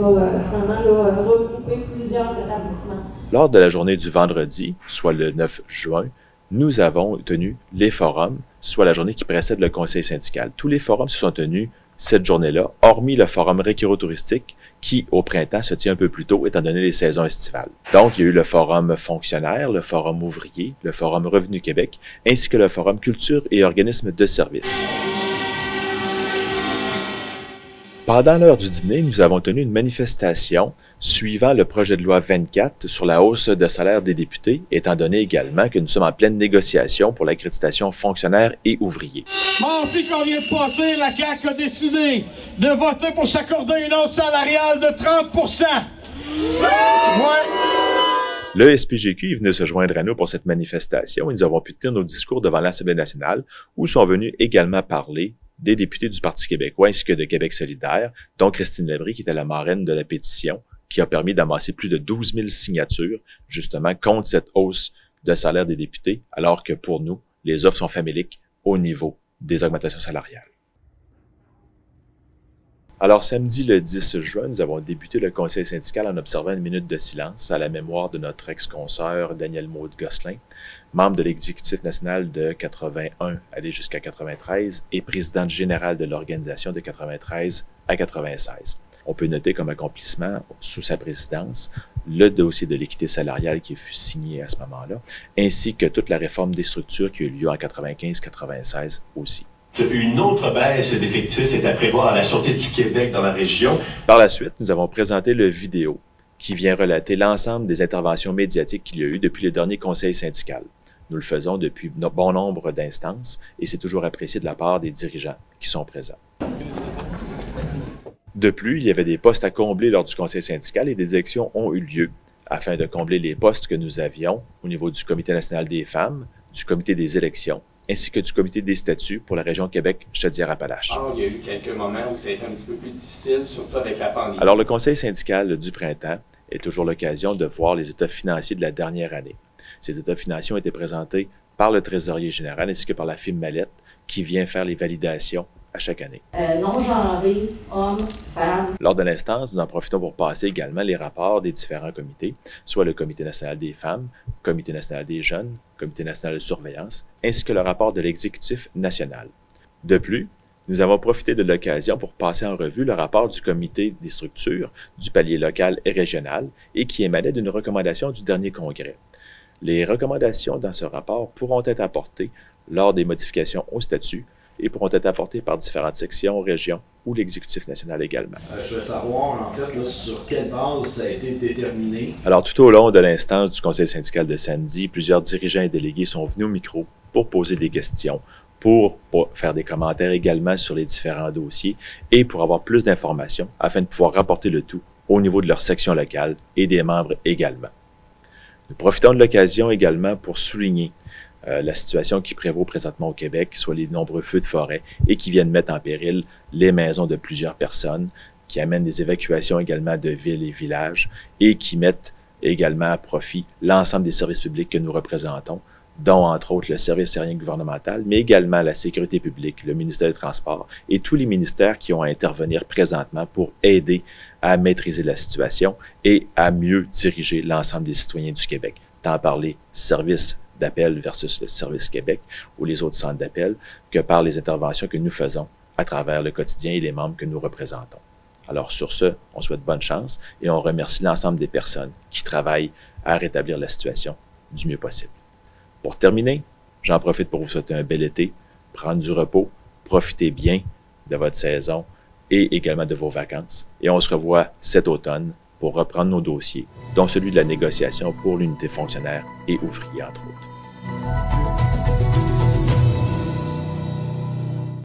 va vraiment là, regrouper plusieurs établissements. Lors de la journée du vendredi, soit le 9 juin, nous avons tenu les forums, soit la journée qui précède le conseil syndical. Tous les forums se sont tenus cette journée-là, hormis le forum récréo-touristique qui, au printemps, se tient un peu plus tôt étant donné les saisons estivales. Donc, il y a eu le forum fonctionnaire, le forum ouvrier, le forum Revenu Québec, ainsi que le forum culture et organismes de services. Pendant l'heure du dîner, nous avons tenu une manifestation suivant le projet de loi 24 sur la hausse de salaire des députés, étant donné également que nous sommes en pleine négociation pour l'accréditation fonctionnaire et ouvrier. Mardi qu'on vient de passer, la CAQ a décidé de voter pour s'accorder une hausse salariale de 30 %. Le SPGQ est venu se joindre à nous pour cette manifestation et nous avons pu tenir nos discours devant l'Assemblée nationale où sont venus également parler des députés du Parti québécois ainsi que de Québec solidaire, dont Christine Labrie qui était la marraine de la pétition qui a permis d'amasser plus de 12 000 signatures justement contre cette hausse de salaire des députés, alors que pour nous, les offres sont faméliques au niveau des augmentations salariales. Alors, samedi le 10 juin, nous avons débuté le conseil syndical en observant une minute de silence à la mémoire de notre ex-consoeur Danielle Maud-Gosselin, membre de l'exécutif national de 81 aller jusqu'à 93 et présidente générale de l'organisation de 93 à 96. On peut noter comme accomplissement, sous sa présidence, le dossier de l'équité salariale qui fut signé à ce moment-là, ainsi que toute la réforme des structures qui a eu lieu en 95-96 aussi. Une autre baisse d'effectifs est à prévoir à la Sûreté du Québec dans la région. Par la suite, nous avons présenté le vidéo qui vient relater l'ensemble des interventions médiatiques qu'il y a eu depuis le dernier conseil syndical. Nous le faisons depuis bon nombre d'instances et c'est toujours apprécié de la part des dirigeants qui sont présents. De plus, il y avait des postes à combler lors du conseil syndical et des élections ont eu lieu afin de combler les postes que nous avions au niveau du Comité national des femmes, du Comité des élections, ainsi que du Comité des statuts pour la région Québec-Chaudière-Appalaches. Il y a eu quelques moments où ça a été un petit peu plus difficile, surtout avec la pandémie. Alors, le conseil syndical du printemps est toujours l'occasion de voir les états financiers de la dernière année. Ces états financiers ont été présentés par le trésorier général ainsi que par la firme Mallette qui vient faire les validations à chaque année. Non-genrés, hommes, femmes. Lors de l'instance, nous en profitons pour passer également les rapports des différents comités, soit le Comité national des femmes, Comité national des jeunes, Comité national de surveillance, ainsi que le rapport de l'exécutif national. De plus, nous avons profité de l'occasion pour passer en revue le rapport du Comité des structures, du palier local et régional, et qui émanait d'une recommandation du dernier congrès. Les recommandations dans ce rapport pourront être apportées lors des modifications au statut et pourront être apportées par différentes sections, régions ou l'exécutif national également. Je veux savoir, en fait, là, sur quelle base ça a été déterminé. Alors, tout au long de l'instance du conseil syndical de samedi, plusieurs dirigeants et délégués sont venus au micro pour poser des questions, pour faire des commentaires également sur les différents dossiers et pour avoir plus d'informations afin de pouvoir rapporter le tout au niveau de leur section locale et des membres également. Nous profitons de l'occasion également pour souligner la situation qui prévaut présentement au Québec, soit les nombreux feux de forêt et qui viennent mettre en péril les maisons de plusieurs personnes, qui amènent des évacuations également de villes et villages et qui mettent également à profit l'ensemble des services publics que nous représentons, dont entre autres le service aérien gouvernemental, mais également la sécurité publique, le ministère des Transports et tous les ministères qui ont à intervenir présentement pour aider à maîtriser la situation et à mieux diriger l'ensemble des citoyens du Québec, tant par les services d'appel versus le Service Québec ou les autres centres d'appel que par les interventions que nous faisons à travers le quotidien et les membres que nous représentons. Alors sur ce, on souhaite bonne chance et on remercie l'ensemble des personnes qui travaillent à rétablir la situation du mieux possible. Pour terminer, j'en profite pour vous souhaiter un bel été, prendre du repos, profitez bien de votre saison et également de vos vacances. Et on se revoit cet automne pour reprendre nos dossiers, dont celui de la négociation pour l'unité fonctionnaire et ouvrier, entre autres.